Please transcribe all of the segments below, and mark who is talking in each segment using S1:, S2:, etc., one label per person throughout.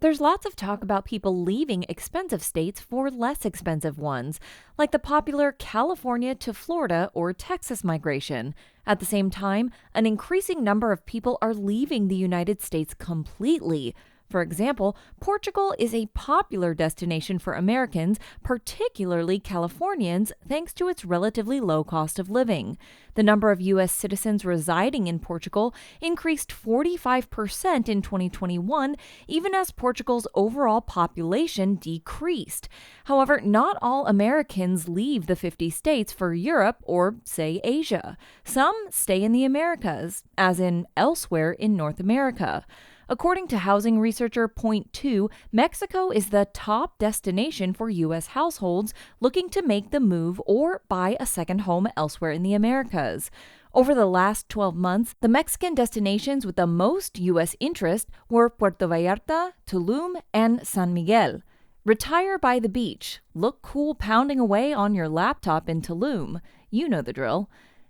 S1: there's lots of talk about people leaving expensive states for less expensive ones, like the popular California to Florida or Texas migration. At the same time, an increasing number of people are leaving the United States completely. For example, Portugal is a popular destination for Americans, particularly Californians, thanks to its relatively low cost of living. The number of U.S. citizens residing in Portugal increased 45% in 2021, even as Portugal's overall population decreased. However, not all Americans leave the 50 states for Europe or, say, Asia. Some stay in the Americas, as in elsewhere in North America. According to housing researcher Point2, Mexico is the top destination for U.S. households looking to make the move or buy a second home elsewhere in the Americas. Over the last 12 months, the Mexican destinations with the most U.S. interest were Puerto Vallarta, Tulum, and San Miguel. Retire by the beach, look cool pounding away on your laptop in Tulum. You know the drill.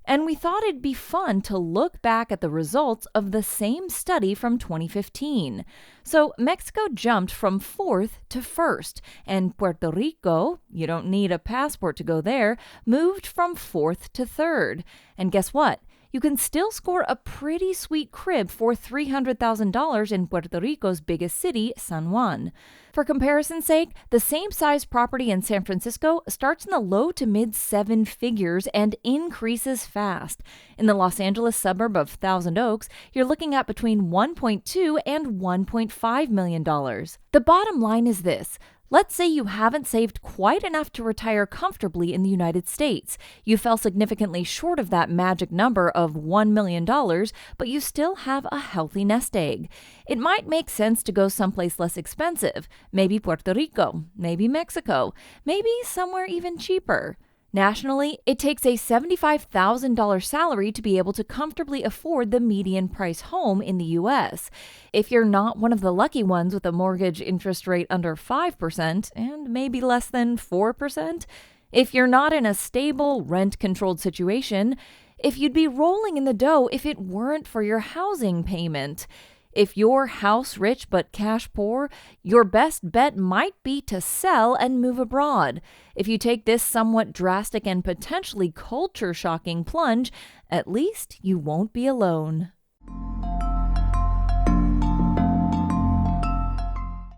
S1: And we thought it'd be fun to look back at the results of the same study from 2015. So Mexico jumped from 4th to 1st, and Puerto Rico, you don't need a passport to go there, moved from 4th to 3rd. And guess what? You can still score a pretty sweet crib for $300,000 in Puerto Rico's biggest city, San Juan. For comparison's sake, the same size property in San Francisco starts in the low to mid seven figures and increases fast. In the Los Angeles suburb of Thousand Oaks, you're looking at between $1.2 and $1.5 million. The bottom line is this. Let's say you haven't saved quite enough to retire comfortably in the United States. You fell significantly short of that magic number of $1 million, but you still have a healthy nest egg. It might make sense to go someplace less expensive, maybe Puerto Rico, maybe Mexico, maybe somewhere even cheaper. Nationally, it takes a $75,000 salary to be able to comfortably afford the median price home in the U.S. If you're not one of the lucky ones with a mortgage interest rate under 5% and maybe less than 4%, if you're not in a stable, rent-controlled situation, if you'd be rolling in the dough if it weren't for your housing payment. If you're house rich but cash poor, your best bet might be to sell and move abroad. If you take this somewhat drastic and potentially culture-shocking plunge, at least you won't be alone.